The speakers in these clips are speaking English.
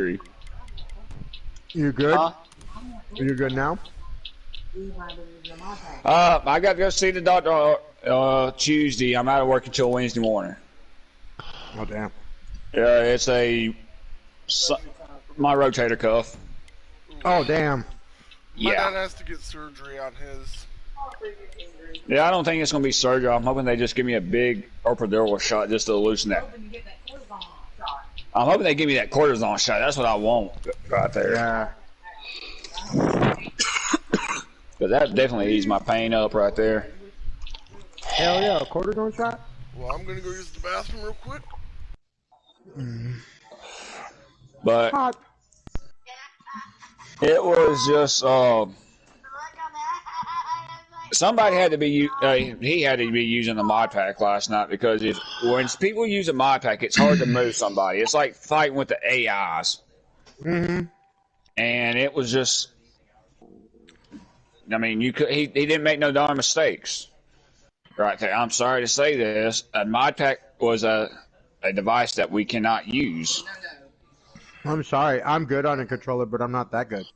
You good? You good now? I got to go see the doctor Tuesday. I'm out of work until Wednesday morning. Oh damn. Yeah, it's my rotator cuff. Oh damn. My dad has to get surgery on his. Yeah, I don't think it's gonna be surgery. I'm hoping they just give me a big epidural shot just to loosen that. I'm hoping they give me that cortisone shot. That's what I want right there. Yeah. But that definitely eased my pain up right there. Hell yeah, a cortisone shot? Well, I'm gonna go use the bathroom real quick. But it was just somebody had to be he had to be using the mod pack last night because when people use a mod pack, it's hard to move somebody. It's like fighting with the AIs. Mm-hmm. And it was just, I mean, he didn't make no darn mistakes right there. I'm sorry to say this, a mod pack was a device that we cannot use. I'm sorry, I'm good on a controller, but I'm not that good.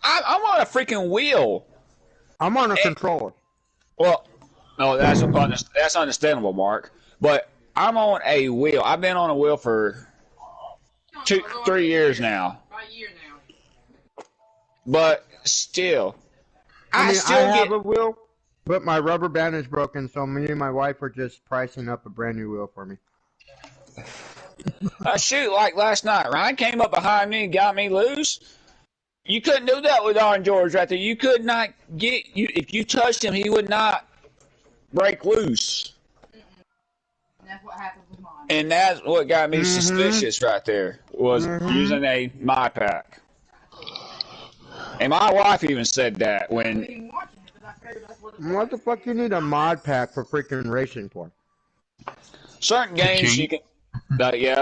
I'm on a freaking wheel. I'm on a controller. Well, no, that's understandable, Mark. But I'm on a wheel. I've been on a wheel for 3 years now. But still, I have a wheel, but my rubber band is broken, so me and my wife are just pricing up a brand new wheel for me. Shoot, like last night, Ryan came up behind me and got me loose. You couldn't do that with Orange George right there. You could not get you if you touched him, he would not break loose. That's what happened with mine. And that's what got me suspicious right there was using a mod pack. And my wife even said that when. What the fuck you need a mod pack for freaking racing for? Certain games you can.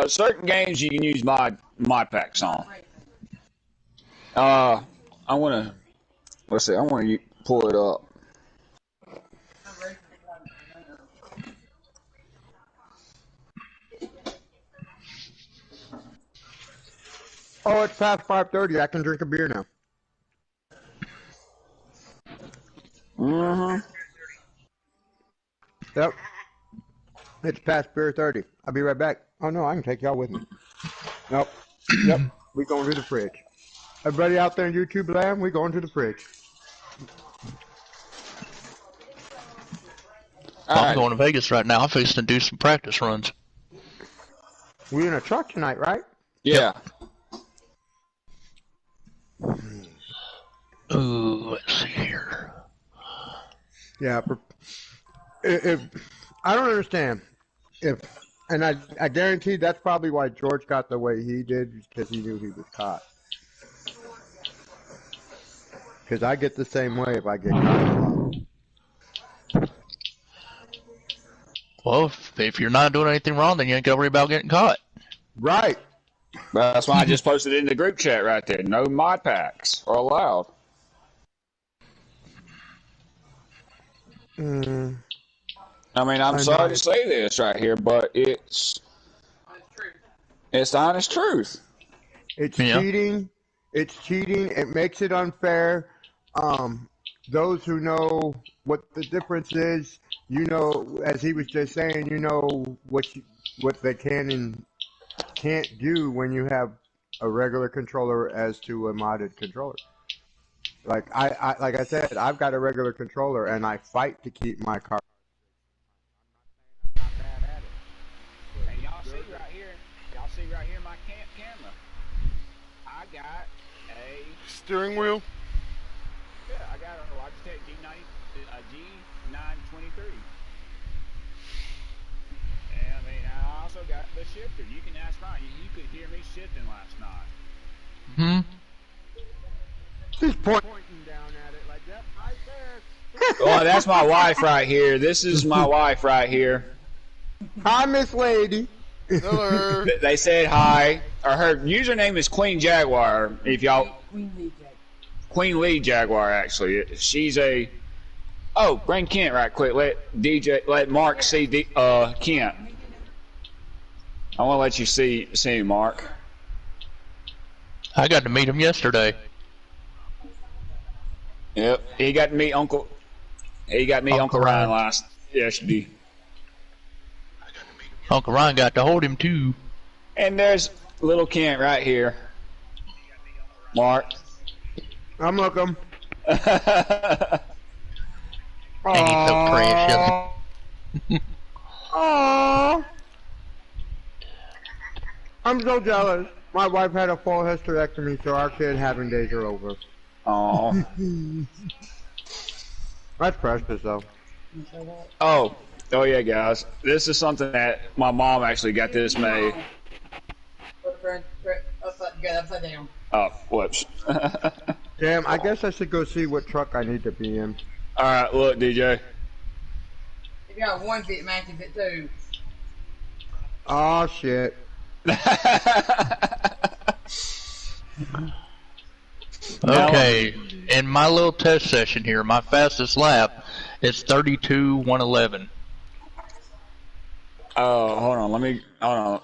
Certain games you can use mod packs on. I want to pull it up. Oh, it's past 5:30. I can drink a beer now. Yep. It's past beer 30. I'll be right back. Oh no, I can take y'all with me. Nope. Yep. We going to the fridge. Everybody out there in YouTube land, we going to the fridge. I'm going to Vegas right now. I'm fixing to do some practice runs. We in a truck tonight, right? Yeah. Ooh, let's see here. Yeah. If I don't understand, and I guarantee that's probably why George got the way he did, because he knew he was caught. Because I get the same way if I get caught. Well, if you're not doing anything wrong, then you ain't got to worry about getting caught. Right. That's why I just posted it in the group chat right there. No mod packs are allowed. I mean, I'm sorry to say this right here, but it's the honest truth. It's cheating. It's cheating. It makes it unfair. Those who know what the difference is, you know, as he was just saying, you know what they can and can't do when you have a regular controller as to a modded controller. Like I said, I've got a regular controller and I fight to keep my car. And y'all see right here my camera. I got a steering wheel. Yeah, I got a Logitech G923. And I mean, I also got the shifter. You can ask Ryan. You could hear me shifting last night. He's pointing down at it like that right there. Oh, that's my wife right here. This is my wife right here. Hi, Miss Lady. Hello. They said hi. Or her username is Queen Jaguar. If y'all. Queen Lee Jaguar, actually. She's a. Oh, bring Kent right quick. Let Mark see Kent. I want to let you see Mark. I got to meet him yesterday. Yep, he got to meet Uncle Ryan last yesterday. Uncle Ryan got to hold him too. And there's little Kent right here. Mark. I'm looking. And he's so precious. Aww. I'm so jealous. My wife had a full hysterectomy, so our kid having days are over. Oh. That's precious, though. Oh yeah, guys. This is something that my mom actually got this made. Upside down. Oh, whoops. Damn, I guess I should go see what truck I need to be in. Alright, look, DJ. If you got one fit, matches it too. Oh shit. Okay, in my little test session here, my fastest lap is 32:111. Oh, hold on, hold on. Of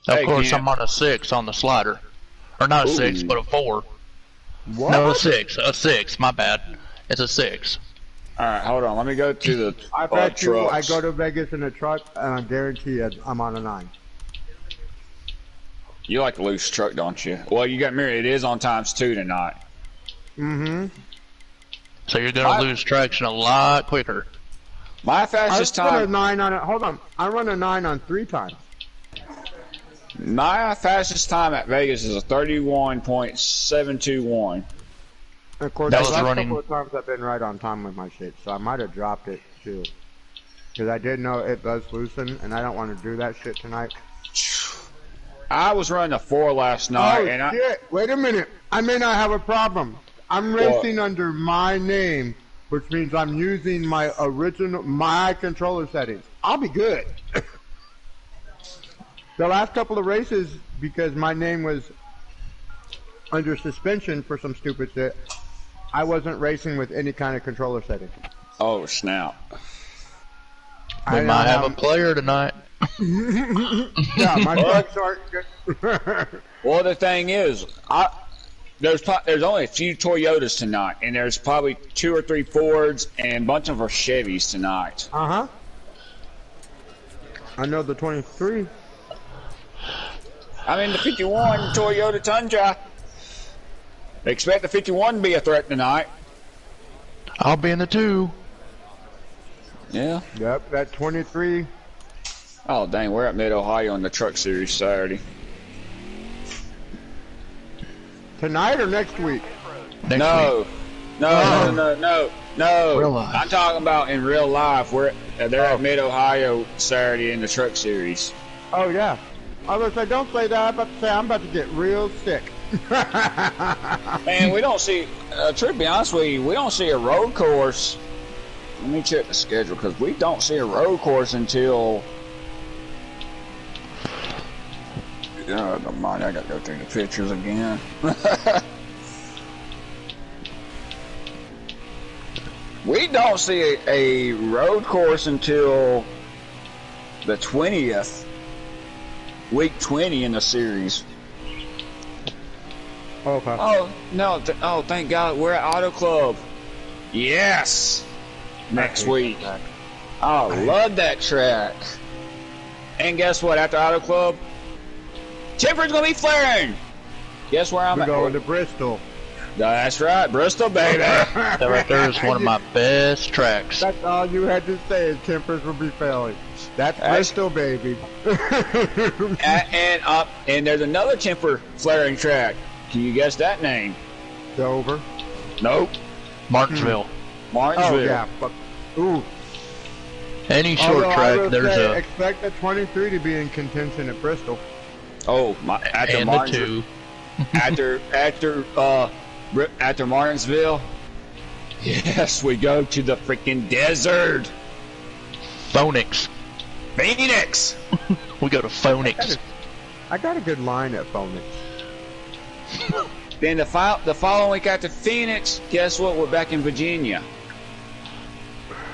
Hey, course, Kent. I'm on a 6 on the slider. Or not a 6, Ooh. but a 4. What? No, a 6. A 6, my bad. It's a 6. Alright, hold on, let me go to the I bet you I trucks. go to Vegas in a truck, and I guarantee you I'm on a 9. You like a loose truck, don't you? Well, you got married. It is on ×2 tonight. Mm-hmm. So you're going to lose traction a lot quicker. My I fastest run a time. 9 on it. Hold on. I run a 9 on 3 times. My fastest time at Vegas is a 31.721. Of course, That the was last running- couple of times I've been right on time with my shit, so I might have dropped it too. Because I did know it does loosen, and I don't want to do that shit tonight. I was running a 4 last night, Oh and I. shit! Wait a minute. I may not have a problem. I'm racing under my name, which means I'm using my controller settings. I'll be good. The last couple of races, because my name was under suspension for some stupid shit, I wasn't racing with any kind of controller setting. Oh snap! We might have a player tonight. Yeah, my trucks aren't good. Well, the thing is, there's only a few Toyotas tonight, and there's probably 2 or 3 Fords and a bunch of our Chevys tonight. Uh-huh. I know the 23. I'm in the 51 Toyota Tundra. They expect the 51 to be a threat tonight. I'll be in the 2. Yeah. Yep, that 23. Oh dang, we're at Mid Ohio in the Truck Series Saturday. Tonight or next week? Next week. No, no. Real life. I'm talking about in real life. They're at Mid Ohio Saturday in the Truck Series. Oh, yeah. I was like, don't say that. I'm about to say I'm about to get real sick. Man, we don't see. To be honest with you, we don't see a road course. Let me check the schedule because we don't see a road course until. Never mind. I gotta go through the pictures again. We don't see a road course until the 20th, week 20 in the series. Okay. Oh no! Thank God we're at Auto Club. Yes, next week. I love that track. And guess what? After Auto Club, Temper's gonna be flaring. Guess where I'm We're at? going to Bristol. That's right, Bristol, baby. That right there is one of my best tracks. That's all you had to say is Tempers will be failing. That's Bristol, baby. and there's another Temper flaring track. Can you guess that name? Dover. Nope. Martinsville. Martinsville. Oh, yeah. Fuck. Ooh. Any short Although I track, will there's say, a expect the 23 to be in contention at Bristol. Oh, after and the Martinsville. 2. After Martinsville, yes, we go to the freaking desert. Phoenix. Phoenix. We go to Phoenix. I got a good line at Phoenix. Then the following week after Phoenix, guess what? We're back in Virginia.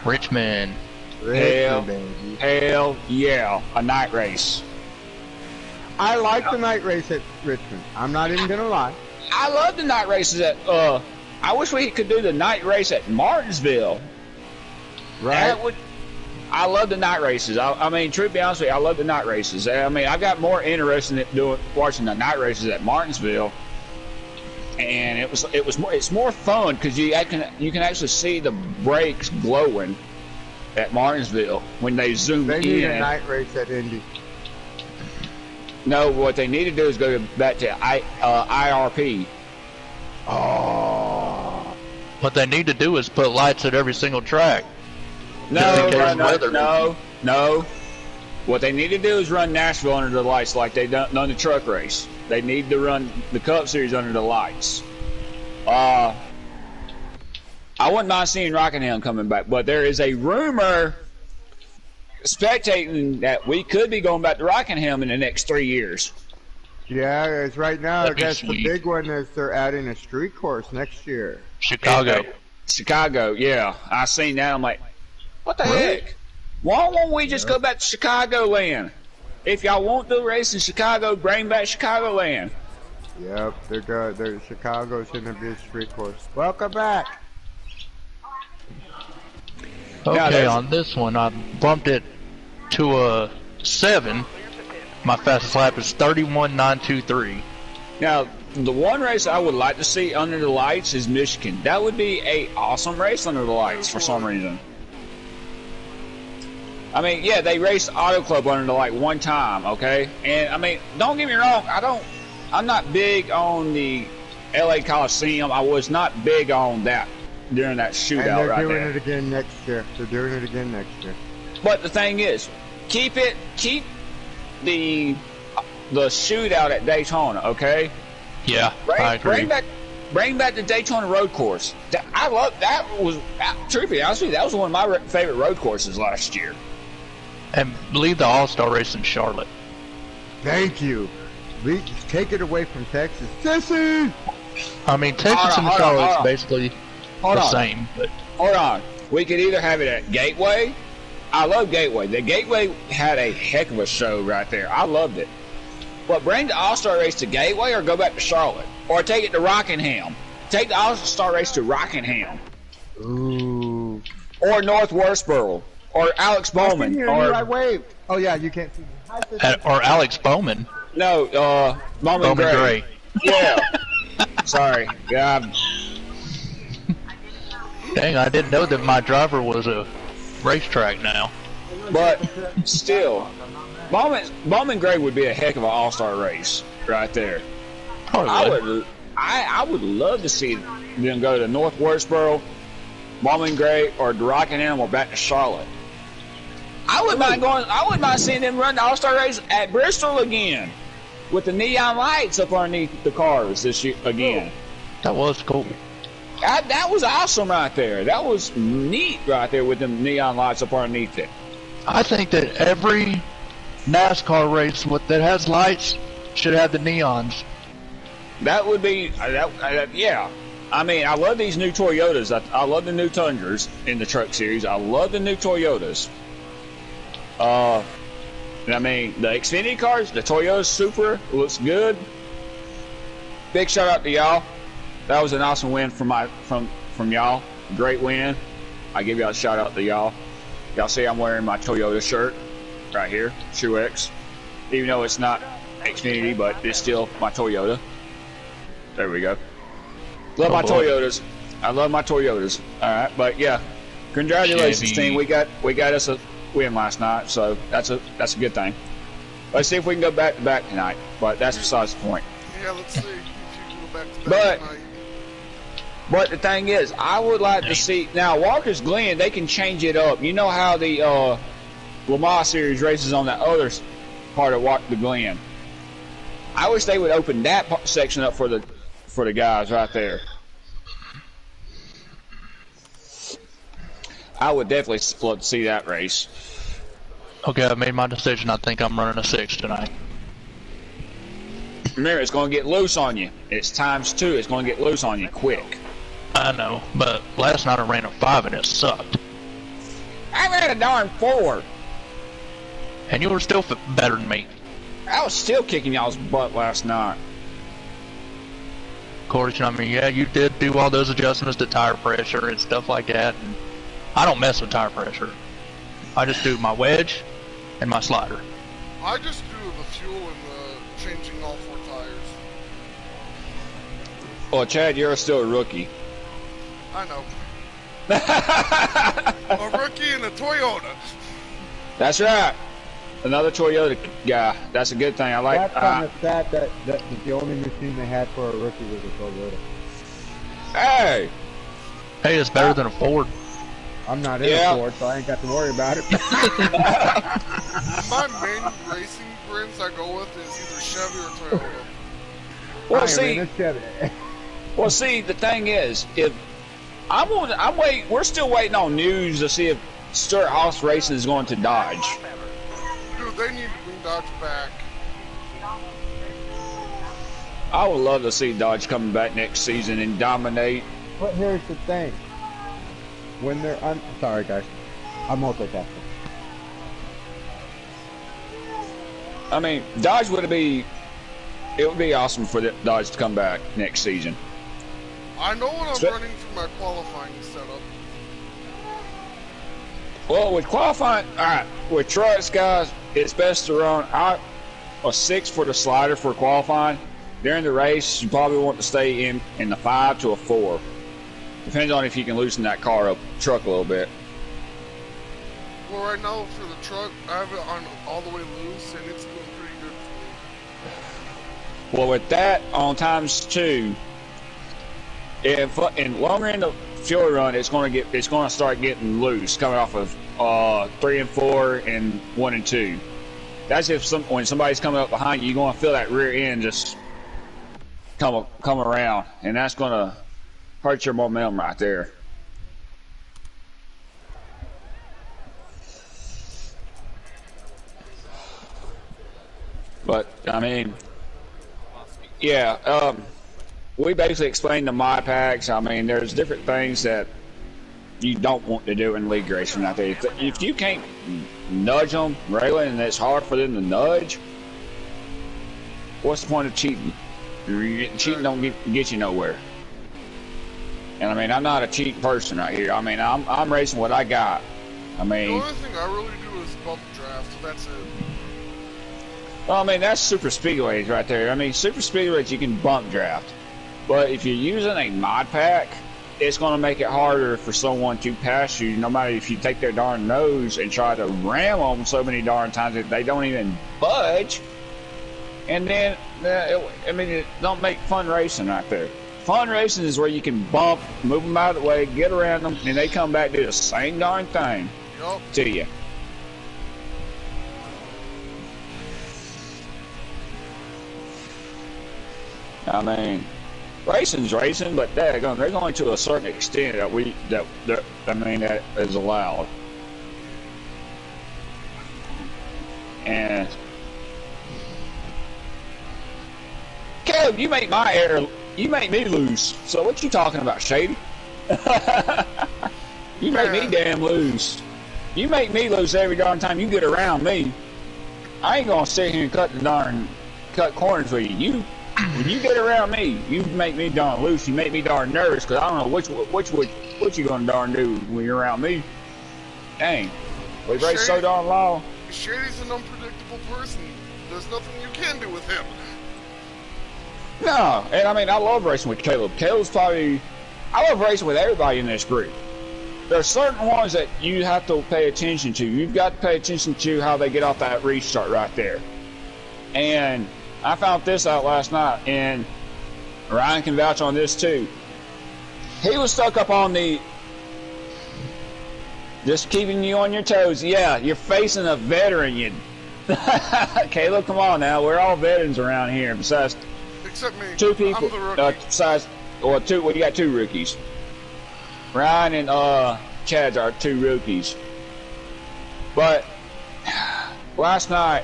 Richmond. Hell, baby. hell yeah, a night race. I like the night race at Richmond. I'm not even gonna lie. I love the night races at. I wish we could do the night race at Martinsville. Right. I love the night races. I mean, truth be honest with you, I love the night races. I mean, I've got more interest in watching the night races at Martinsville, and it's more fun because you can actually see the brakes glowing at Martinsville when they zoom They in. need a night race at Indy. No, what they need to do is go back to IRP. Oh. What they need to do is put lights at every single track. No. What they need to do is run Nashville under the lights like they done the truck race. They need to run the Cup Series under the lights. I wouldn't mind seeing Rockingham coming back, but there is a rumor spectating that we could be going back to Rockingham in the next 3 years. Yeah, it's right now. That'd I guess be the sweet. big one is they're adding a street course next year. Chicago. Chicago, yeah. I seen that. I'm like, what the Really? heck? Why won't we just go back to Chicagoland? If y'all want to race in Chicago, bring back Chicagoland. Yep, they're Chicago's gonna be a street course. Welcome back. Okay, on this one, I bumped it to a 7. My fastest lap is 31.923. Now, the one race I would like to see under the lights is Michigan. That would be a awesome race under the lights for some reason. I mean, yeah, they raced Auto Club under the light one time, okay? And I mean, don't get me wrong, I'm not big on the LA Coliseum. I was not big on that during that And shootout they're right doing there. it again next year. They're doing it again next year. But the thing is, keep the shootout at Daytona, okay? Yeah, I agree. Bring back the Daytona road course. I love that. Truth be honest with you, that was one of my favorite road courses last year. And leave the All-Star race in Charlotte. Thank you. Take it away from Texas. Sissy! I mean, Texas and Charlotte is basically the same. But Hold on. We could either have it at Gateway. I love Gateway. The Gateway had a heck of a show right there. I loved it. But bring the All-Star race to Gateway or go back to Charlotte. Or take it to Rockingham. Take the All-Star race to Rockingham. Ooh. Or North Westboro. Or Alex Bowman. I waved. Oh yeah, you can't see me. Hi, Sissy. or Alex Bowman. No, Bowman Gray. Yeah. Sorry. God. Dang, I didn't know that my driver was a racetrack now. But still, Bowman Gray would be a heck of an all-star race right there. Probably. I would love to see them go to North Westboro, Bowman Gray, or to Rockingham, or back to Charlotte. I wouldn't mind seeing them run the all-star race at Bristol again, with the neon lights up underneath the cars this year again. That was cool. That was awesome right there. That was neat right there with them neon lights up underneath it. I think that every NASCAR race that has lights should have the neons. That would be, yeah. I mean, I love these new Toyotas. I love the new Tundras in the truck series. I love the new Toyotas. I mean, the Xfinity cars, the Toyota Supra looks good. Big shout out to y'all. That was an awesome win from y'all. Great win. I give y'all a shout out to y'all. Y'all see I'm wearing my Toyota shirt right here, Truex. Even though it's not Xfinity, but it's still my Toyota. There we go. Love my Toyotas. I love my Toyotas. All right, but yeah, congratulations, team. We got us a win last night, so that's a good thing. Let's see if we can go back to back tonight. But that's besides the point. Yeah, let's see if you can go back to back tonight. But the thing is, I would like to see now Walker's Glen. They can change it up. You know how the Lamar Series races on that other part of the Glen. I wish they would open that section up for the guys right there. I would definitely love to see that race. Okay, I made my decision. I think I'm running a 6 tonight. Remember, it's going to get loose on you. It's ×2. It's going to get loose on you quick. I know, but last night I ran a 5 and it sucked. I ran a darn 4. And you were still better than me. I was still kicking y'all's butt last night. Of course, I mean, yeah, you did do all those adjustments to tire pressure and stuff like that. And I don't mess with tire pressure. I just do my wedge and my slider. I just do the fuel and the changing all 4 tires. Well, Chad, you're still a rookie. I know. A rookie in a Toyota. That's right. Another Toyota guy. That's a good thing. I like. That's kind of sad that the only machine they had for a rookie was a Toyota. Hey. Hey, it's better than a Ford. I'm not in a Ford, so I ain't got to worry about it. My main racing brands I go with is either Chevy or Toyota. Well, see, the thing is, if we're still waiting on news to see if Stuart Haas Racing is going to Dodge. Dude, they need to bring Dodge back. I would love to see Dodge coming back next season and dominate. But here's the thing. When they're sorry guys, I'm multitasking. I mean, Dodge it would be awesome for Dodge to come back next season. I know what I'm running for my qualifying setup. Well, with qualifying, alright, with trucks, guys, it's best to run a 6 for the slider for qualifying. During the race, you probably want to stay in the 5 to a 4. Depends on if you can loosen that truck a little bit. Well, right now for the truck, I have it on all the way loose, and it's doing pretty good for me. Well, with that on times 2, if in longer in the fuel run, it's going to start getting loose coming off of 3 and 4 and 1 and 2. That's when somebody's coming up behind you, you're going to feel that rear end just come around, and that's going to hurt your momentum right there. But I mean, yeah. We basically explained the mod packs. I mean, there's different things that you don't want to do in league racing out there. If you can't nudge them, Raylan, and it's hard for them to nudge, what's the point of cheating? Cheating don't get you nowhere. And I mean, I'm not a cheating person right here. I mean, I'm racing what I got. I mean, the only thing I really do is bump draft. So that's it. Well, I mean, that's super speedways right there. I mean, super speedways you can bump draft. But if you're using a mod pack, it's going to make it harder for someone to pass you, no matter if you take their darn nose and try to ram them so many darn times that they don't even budge. And then, it don't make fun racing right there. Fun racing is where you can bump, move them out of the way, get around them, and they come back and do the same darn thing to you. I mean, racing's racing, but they're going to a certain extent that is allowed. And Caleb, you make me lose. So what you talking about, Shady? You make me damn lose. You make me lose every darn time you get around me. I ain't gonna sit here and cut corners with you. When you get around me, you make me darn loose. You make me darn nervous because I don't know what you gonna darn do when you're around me. Dang, we race so darn long. Shady's an unpredictable person. There's nothing you can do with him. No, and I mean I love racing with Caleb. I love racing with everybody in this group. There are certain ones that you have to pay attention to. You've got to pay attention to how they get off that restart right there. And I found this out last night, and Ryan can vouch on this too. He was stuck up on just keeping you on your toes. Yeah, you're facing a veteran. Caleb, come on now. We're all veterans around here. Besides, except me. 2 people. I'm the rookie. You got 2 rookies. Ryan and Chad's are 2 rookies. But last night,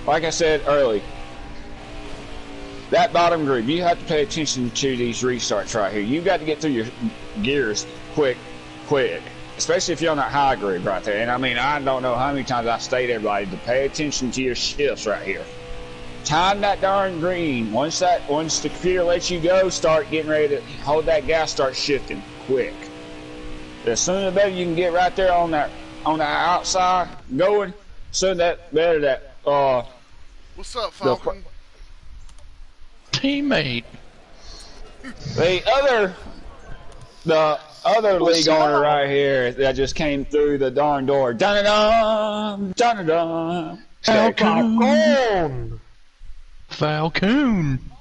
like I said early, that bottom group, you have to pay attention to these restarts right here. You've got to get through your gears quick. Especially if you're on that high group right there. And I mean, I don't know how many times I stated everybody to pay attention to your shifts right here. time that darn green. Once the computer lets you go, start getting ready to hold that gas, start shifting quick. The sooner the better you can get right there on the outside going, sooner that better that What's up, Falcon? Teammate. The other league owner right here that just came through the darn door. Dun-dun-dun, dun-dun-dun. Falcon. Falcon.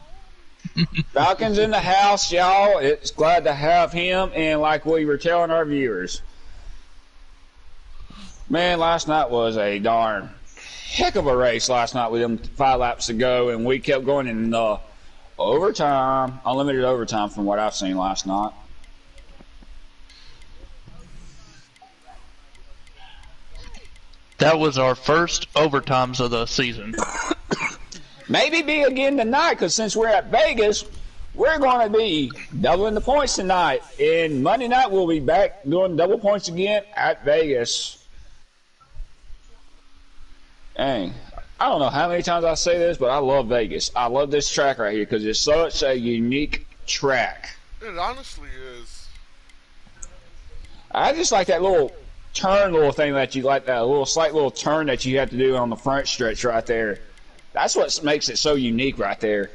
Falcon's in the house, y'all. It's glad to have him. And like we were telling our viewers, man, last night was a darn heck of a race last night with them 5 laps to go, and we kept going in overtime, unlimited overtime from what I've seen last night. That was our first overtimes of the season. Maybe be again tonight, because since we're at Vegas, we're going to be doubling the points tonight. And Monday night, we'll be back doing double points again at Vegas. Dang. I don't know how many times I say this, but I love Vegas. I love this track right here because it's such a unique track. It honestly is. I just like that little thing that you like, that slight little turn that you have to do on the front stretch right there. That's what makes it so unique right there.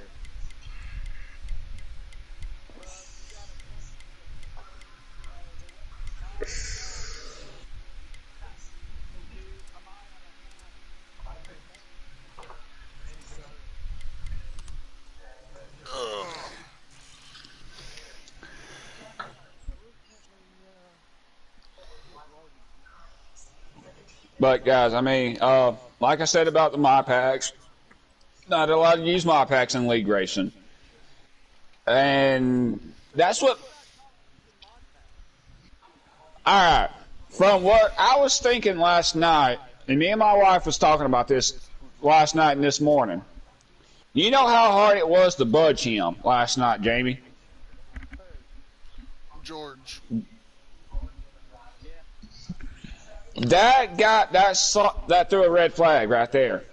But guys, I mean, like I said about the My Packs, not allowed to use My Packs in league racing. And that's what... Alright, from what I was thinking last night, and me and my wife was talking about this last night and this morning. You know how hard it was to budge him last night, Jamie? George. That threw a red flag right there.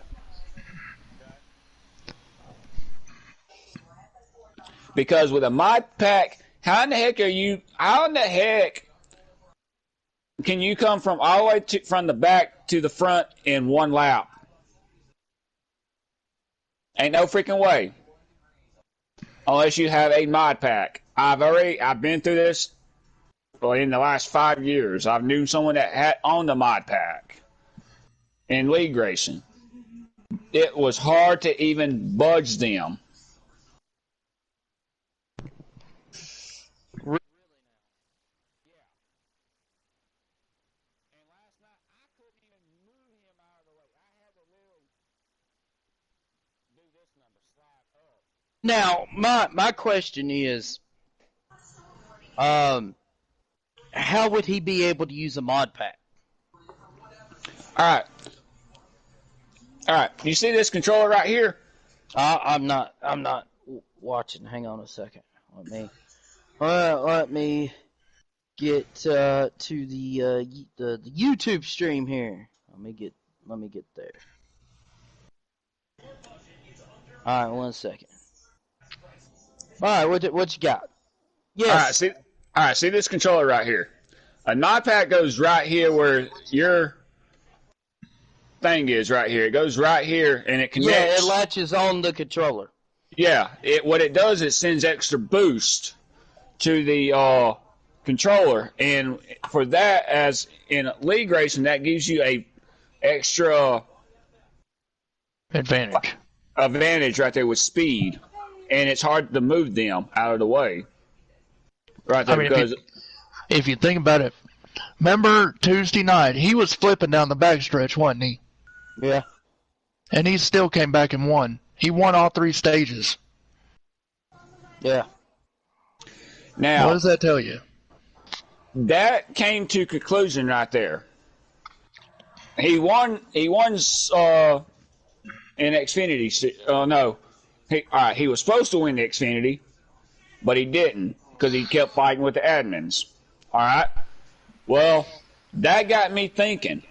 Because with a Mod Pack, how in the heck can you come from all the way from the back to the front in one lap? Ain't no freaking way. Unless you have a Mod Pack. I've been through this. Well, in the last 5 years, I've known someone that had owned a Mod Pack in league racing. It was hard to even budge them. Now, my question is, how would he be able to use a Mod Pack? All right. You see this controller right here? I'm not watching. Hang on a second. Let me get to the YouTube stream here. Let me get there. All right, 1 second. All right, what you got? Yes. All right, see this controller right here. A Mod Pack goes right here where your thing is right here. It goes right here and it connects. Yeah, it latches on the controller. Yeah, what it does is it sends extra boost to the controller, and for that, as in league racing, that gives you a extra advantage right there with speed, and it's hard to move them out of the way. Right there, because if you think about it, remember Tuesday night, he was flipping down the backstretch, wasn't he? Yeah. And he still came back and won. He won all 3 stages. Yeah. Now, what does that tell you? That came to conclusion right there. He won in Xfinity. No. He was supposed to win the Xfinity, but he didn't because he kept fighting with the admins. All right? Well, that got me thinking.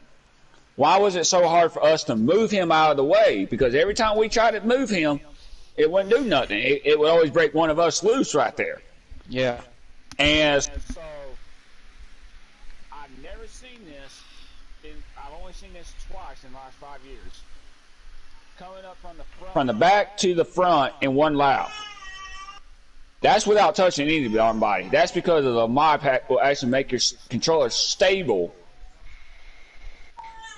Why was it so hard for us to move him out of the way? Because every time we tried to move him, it wouldn't do nothing. It would always break one of us loose right there. Yeah. And so I've never seen this. I've only seen this twice in the last 5 years. Coming up from the back to the front in one lap. That's without touching anybody. That's because of the mod pack will actually make your controller stable.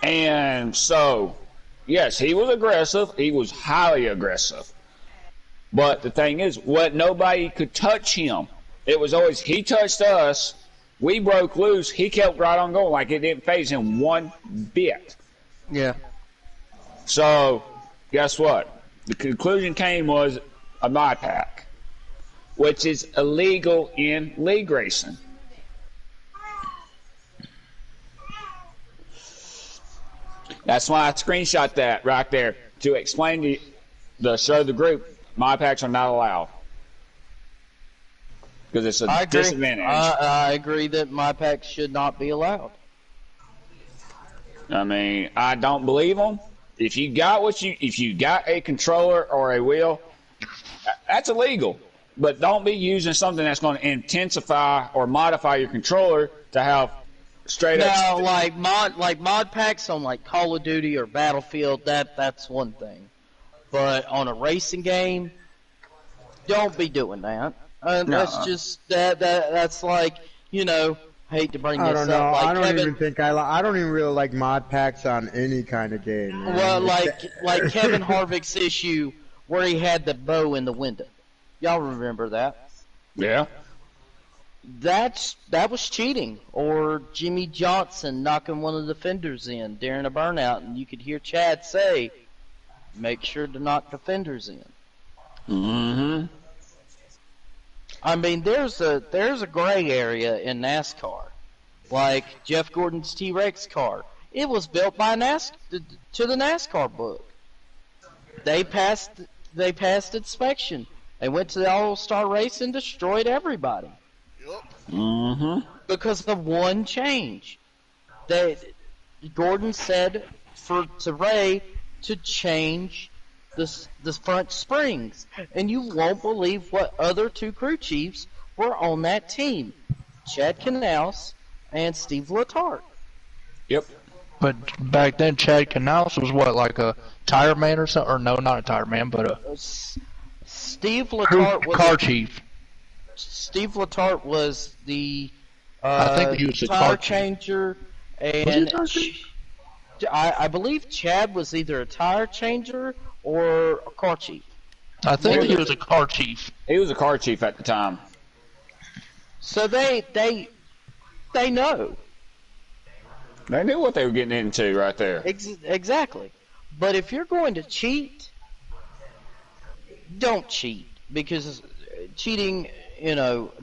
And so, yes, he was aggressive. He was highly aggressive. But the thing is, nobody could touch him. It was always he touched us, we broke loose, he kept right on going like it didn't faze him one bit. Yeah. So, guess what? The conclusion was a mod pack, which is illegal in league racing. That's why I screenshot that right there to explain to show the group mod packs are not allowed. Because it's a disadvantage. I agree that mod packs should not be allowed. I mean, I don't believe them. If you got a controller or a wheel, that's illegal. But don't be using something that's going to intensify or modify your controller to have straight up. No, like mod packs on like Call of Duty or Battlefield, that's one thing. But on a racing game, don't be doing that. That's just that's like, you know, hate to bring this up. I don't know. Like I don't Kevin, even think I don't even really like mod packs on any kind of game. Man. Well, like Kevin Harvick's issue where he had the bow in the window. Y'all remember that? Yeah. That was cheating. Or Jimmy Johnson knocking one of the fenders in during a burnout, and you could hear Chad say, "Make sure to knock the fenders in." Mm-hmm. I mean, there's a gray area in NASCAR, like Jeff Gordon's T-Rex car. It was built by to the NASCAR book. They passed inspection. They went to the All-Star race and destroyed everybody. Yep. Mm-hmm. Because of one change. Gordon said to Ray to change the front springs, and you won't believe what other two crew chiefs were on that team: Chad Canals and Steve Letarte. Yep. But back then, Chad Canals was what, like a tire man or something? Or no, not a tire man, but a Steve Letarte was car chief. Steve Letarte was the I think he was a tire car changer, Was he and a tire chief? I believe Chad was either a tire changer or a car chief. I think he was a car chief. He was a car chief at the time. So they know. They knew what they were getting into right there. Exactly. But if you're going to cheat, don't cheat, because cheating,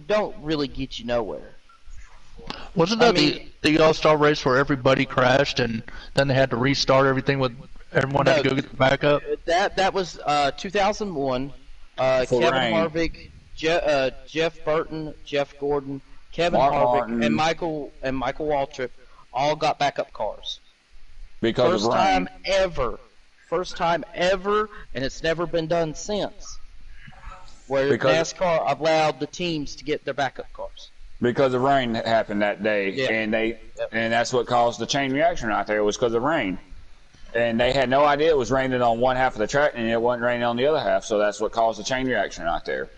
don't really get you nowhere. Wasn't that the All-Star race where everybody crashed and then they had to restart everything with everyone had to go get the backup? That was 2001. Kevin rain. Harvick, Jeff Burton, Jeff Gordon, Kevin Mark Harvick, Martin. and Michael Waltrip all got backup cars. Because of rain. First time ever, and it's never been done since. Where Because- NASCAR allowed the teams to get their backup cars. Because of rain that happened that day, Yeah. and that's what caused the chain reaction right there. Was because of rain, and they had no idea it was raining on one half of the track, and it wasn't raining on the other half. So that's what caused the chain reaction right there.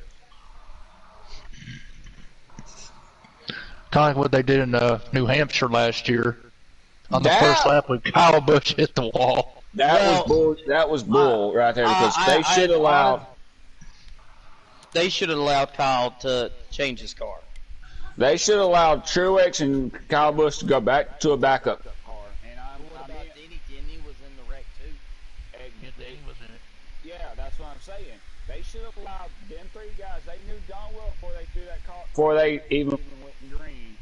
Kind of like what they did in New Hampshire last year on the That- first lap when Kyle Busch hit the wall. That was bull right there because they should have allowed. They should have allowed Kyle to change his car. They should have allowed Truex and Kyle Busch to go back to a backup car. And What about Denny? Denny was in the wreck too. Yeah, that's what I'm saying. They should have allowed them three guys. They knew darn well before they threw that car, before they even went green,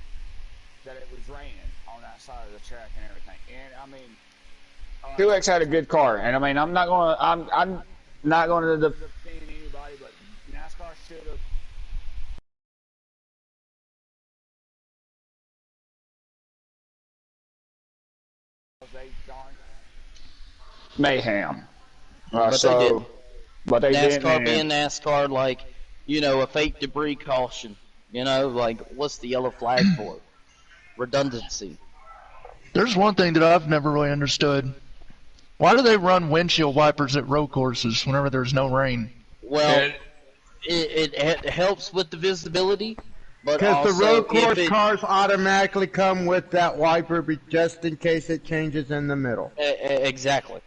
that it was raining on that side of the track and everything. And I mean, Truex had a good car, and I mean, I'm not going to defend anybody, but NASCAR should have mayhem. But they did. But they did. NASCAR being NASCAR, like, you know, a fake debris caution. You know, like, what's the yellow flag for? Redundancy. There's one thing that I've never really understood. Why do they run windshield wipers at road courses whenever there's no rain? Well, it helps with the visibility, but Because the road course if cars automatically come with that wiper just in case it changes in the middle. Exactly.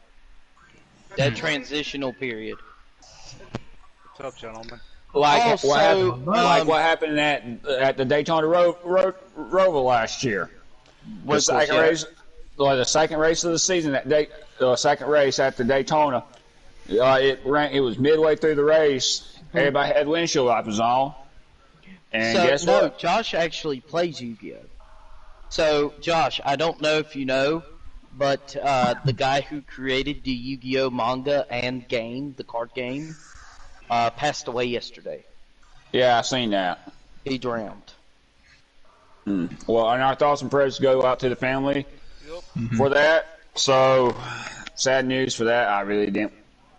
That transitional period. What's up, gentlemen? Like Also, what happened at the Daytona Roval last year. The second race of the season, second race at the Daytona. It was midway through the race. Everybody had windshield wipers on. And guess what? Josh actually plays Yu-Gi-Oh. So, Josh, I don't know if you know, but the guy who created the Yu-Gi-Oh manga and game, the card game, passed away yesterday. Yeah, I seen that. He drowned. Well, and our thoughts and prayers go out to the family for that. So, sad news for that. I really didn't.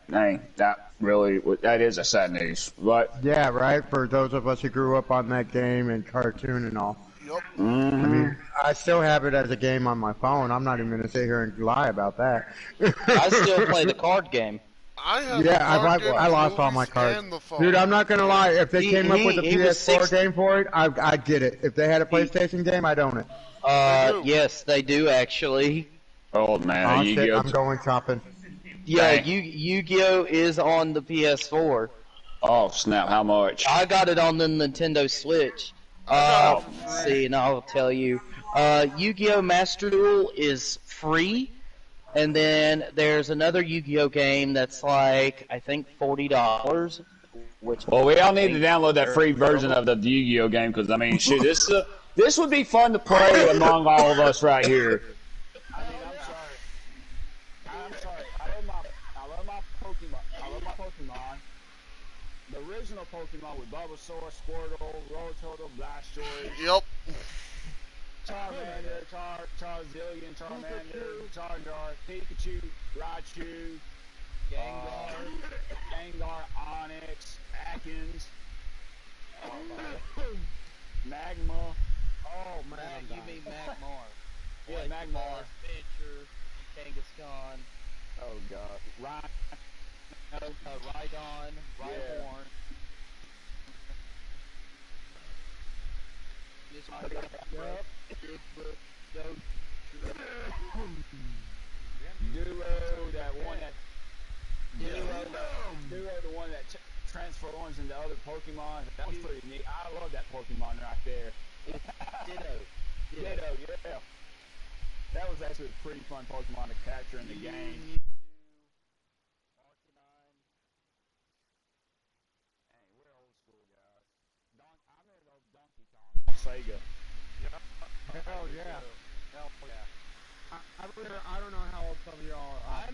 That is a sad news. But yeah, right. For those of us who grew up on that game and cartoon and all. Yep. I mean, I still have it as a game on my phone. I'm not even going to sit here and lie about that. I still play the card game. I lost all my cards. Dude, I'm not going to lie. If they came up with a PS4 game for it, I'd get it. If they had a PlayStation game, I'd own it. Yes, they do actually. Oh, man. Shit, I'm going shopping. Yeah, Yu-Gi-Oh is on the PS4. Oh, snap. How much? I got it on the Nintendo Switch. See, and I'll tell you. Yu-Gi-Oh! Master Duel is free, and then there's another Yu-Gi-Oh! Game that's like, I think, $40. Well, we all need to download that free version of the Yu-Gi-Oh! Game, because, I mean, shoot, this would be fun to play among all of us right here. The original Pokemon with Bulbasaur, Squirtle, Roltoto, Blastoise. Yep. Charmander, Charizard, Charmander, Charizard, Pikachu, Raichu, Gengar, Onix, Atkins, Magma. Oh man, you mean Magmar? Yeah, Magmar. Pinscher, Kangaskhan. Oh god, Rhydon, Rhyhorn. Duo, the one that transforms into other Pokemon. That was pretty neat. I love that Pokemon right there. Ditto, yeah. That was actually a pretty fun Pokemon to capture in the game. Sega. Hell yeah. I don't know how old some of y'all are. I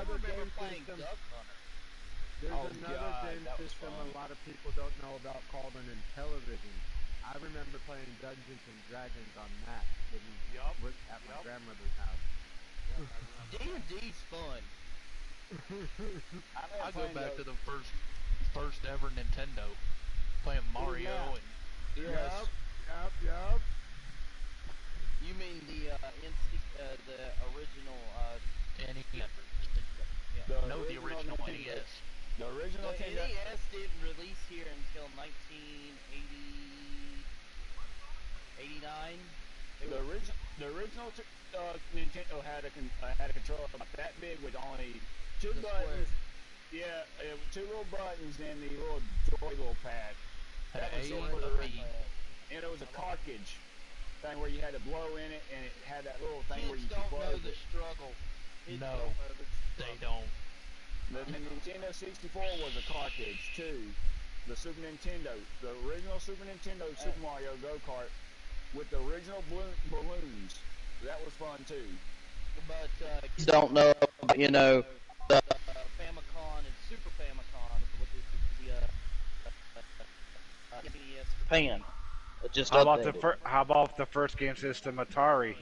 remember playing Duck Hunter. There's another game system a lot of people don't know about called an Intellivision. I remember playing Dungeons and Dragons on that at my grandmother's house. D&D's fun. I go back to the first ever Nintendo, playing Mario and. Yep. You mean the original NES. The original NES. The original NES didn't release here until 1989. The original Nintendo had a controller about that big with only two buttons. Yeah, two little buttons and the little joy pad. That was and it was a cartridge thing where you had to blow in it, and it had that little thing where you could blow. Kids don't know the struggle. They don't. The Nintendo 64 was a cartridge too. The Super Nintendo, the original Super Nintendo Super Mario Go-Kart with the original balloons. That was fun too. But kids don't know about, the Famicom and Super Famicom, which is the NES Japan. Just how about the first game system Atari?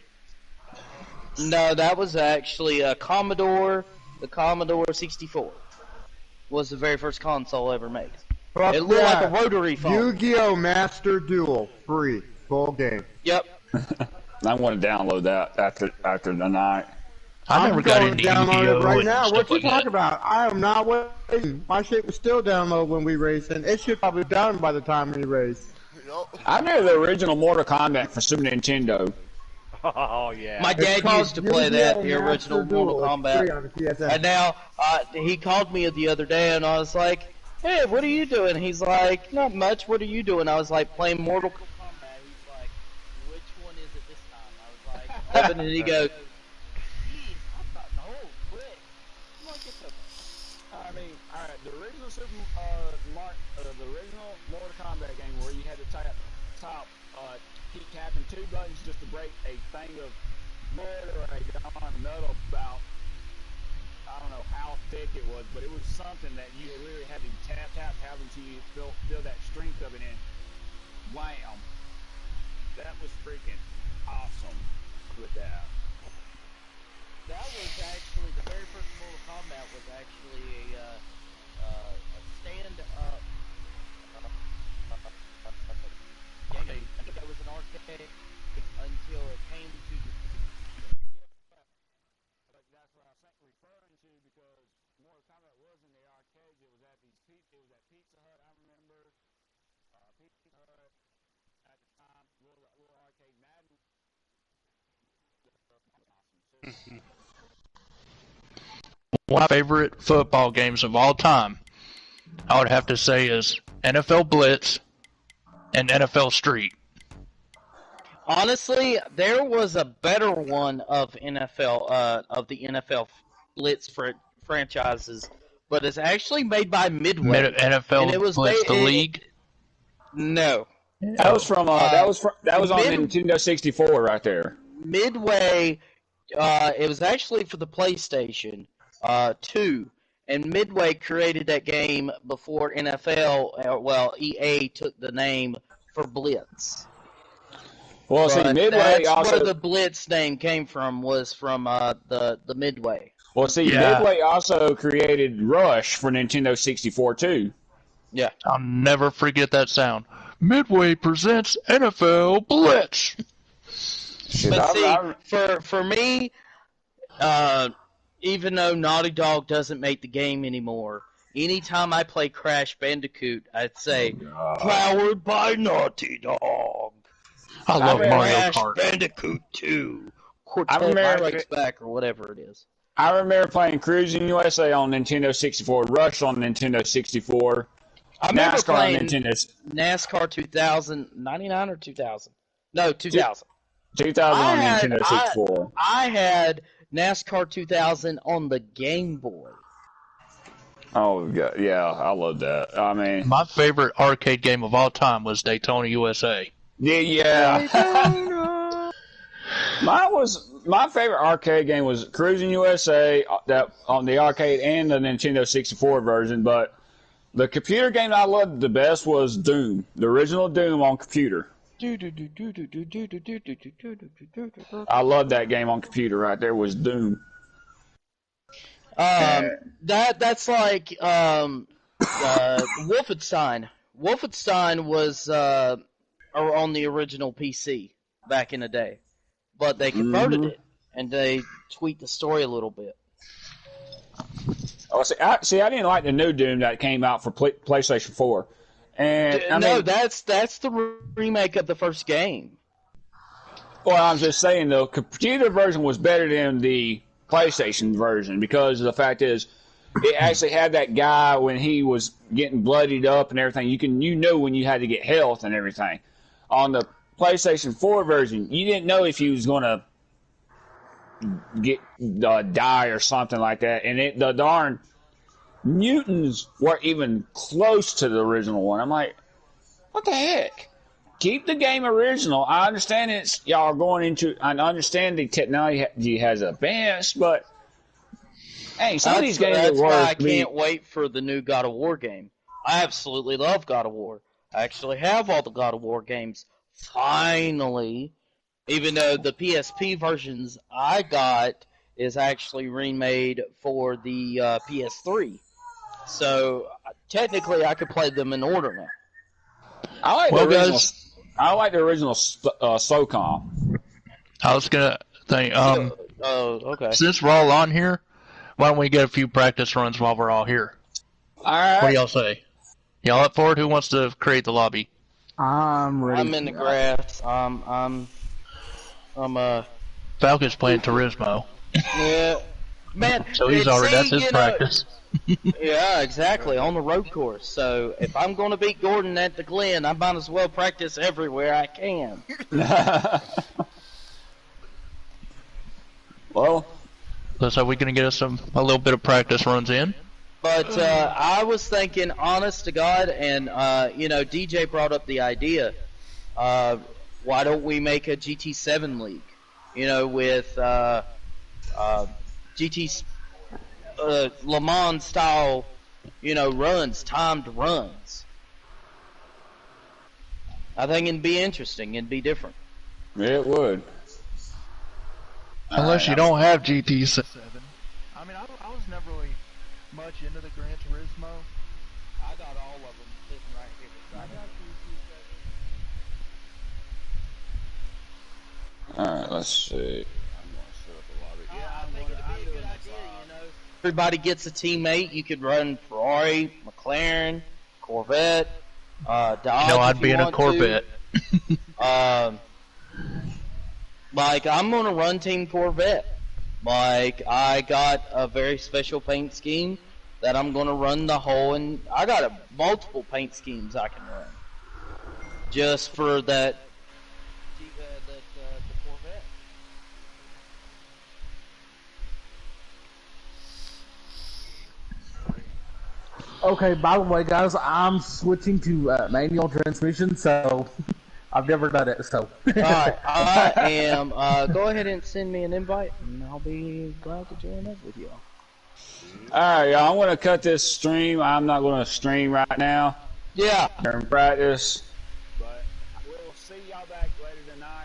No, that was actually a Commodore. The Commodore 64 was the very first console ever made. Fuck It looked yeah. like a rotary phone. Yu-Gi-Oh! Master Duel, free, full game. Yep. I want to download that after the night. I never got going into down on Yu-Gi-Oh! it right and now. stuff What you like that. talking about? I am not waiting. My shit was still download when we raced, and it should probably be done by the time we race. Yup. I knew the original Mortal Kombat for Super Nintendo. Oh yeah. My dad used to play that, the Yu-Gi-Oh! original Master Mortal Duel. It's Kombat. free on the PSN. And now, he called me the other day, and I was like, "Hey, what are you doing?" He's like, "Not much. What are you doing?" I was like, "Playing Mortal Kombat." He's like, "Which one is it this time?" I was like, "11," and he goes, "Jeez, I've gotten old quick. Come on, get some." I mean, all right, the original the original Mortal Kombat game where you had to keep tapping two buttons just to break a thing of wood or a darn metal about, I don't know how thick it was, but it was something that you really had to tap until you feel that strength of it in. Wham! That was freaking awesome with that. That was actually the very first Mortal Kombat was actually a stand-up. I think that was an arcade until it came to. But that's what I was referring to because Mortal Kombat was in the arcades. It was at Pizza Hut. I remember Pizza Hut at the time. Little arcade Madden. One of my favorite football games of all time, I would have to say, is NFL Blitz and NFL Street. Honestly, there was a better one of the NFL Blitz franchises, but it's actually made by Midway. NFL and it was Blitz, the made- league. No, That was from that was on Mid- Nintendo 64 right there. Midway. It was actually for the PlayStation 2, and Midway created that game before NFL. EA took the name for Blitz. Well, see, But Midway that's also. where the Blitz name came from. Was from the Midway. Well, see, Yeah. Midway also created Rush for Nintendo 64 too. Yeah. I'll never forget that sound. Midway presents NFL Blitz. But see, for me, even though Naughty Dog doesn't make the game anymore, anytime I play Crash Bandicoot, I'd say, powered by Naughty Dog. I love Mario Crash Kart. Bandicoot 2. I remember- Strikes Back, or whatever it is. I remember playing Cruising USA on Nintendo 64, Rush on Nintendo 64, I remember NASCAR on playing Nintendo NASCAR 2000, 99 or 2000? No, 2000. 2000 on I had- Nintendo 64. I had NASCAR 2000 on the Game Boy. Oh God, yeah, I love that. I mean, My favorite arcade game of all time was Daytona USA. yeah. My favorite arcade game was Cruising USA, that on the arcade and the Nintendo 64 version. But the computer game I loved the best was Doom, the original Doom on computer. I loved that game on computer. Right there was Doom. That's like Wolfenstein. Wolfenstein was on the original PC back in the day, but they converted it and they tweaked the story a little bit. Oh, I didn't like the new Doom that came out for PlayStation 4. And I mean, that's the remake of the first game. well, I'm just saying the computer version was better than the PlayStation version because the fact is, it actually had that guy when he was getting bloodied up and everything. You know when you had to get health and everything. On the PlayStation 4 version, you didn't know if he was going to die or something like that, and the darn mutants weren't even close to the original one. I'm like, what the heck? Keep the game original. I understand y'all are going into. I understand the technology has advanced, but hey, some of these games That's are why I worth can't wait for the new God of War game. I absolutely love God of War. I actually have all the God of War games. Finally, Even though the PSP versions I got is actually remade for the PS3. So technically I could play them in order now. I like the original. I like the original SOCOM. I was gonna think. Okay. Since we're all on here, why don't we get a few practice runs while we're all here? All right. What do y'all say? Y'all up for it? Who wants to create the lobby? I'm ready. I'm in the grass. I'm Falcon's playing Turismo. Yeah. Man, So he's already, that's his practice. Yeah, exactly, on the road course. So if I'm going to beat Gordon at the Glen, I might as well practice everywhere I can. Well, so we're going to get us a little bit of practice runs in. But I was thinking, honest to God, and DJ brought up the idea. Why don't we make a GT7 league? With GT Le Mans style, runs, timed runs. I think it'd be interesting. It'd be different. It would. Unless you don't have GT7. I mean, I was never really much into the Gran Turismo. I got all of them sitting right here. Alright, let's see. Everybody gets a teammate. You could run Ferrari, McLaren, Corvette, Dodge. I'd be in a Corvette. Like, I'm going to run Team Corvette. Like, I got a very special paint scheme that I'm going to run the whole, and I got multiple paint schemes I can run. Just for that the Corvette. Okay, by the way, guys, I'm switching to manual transmission, so I've never done it, so. Alright, I am, go ahead and send me an invite, and I'll be glad to join up with you all. Alright, y'all, I'm going to cut this stream. I'm not going to stream right now. Yeah. During practice. But we'll see y'all back later tonight.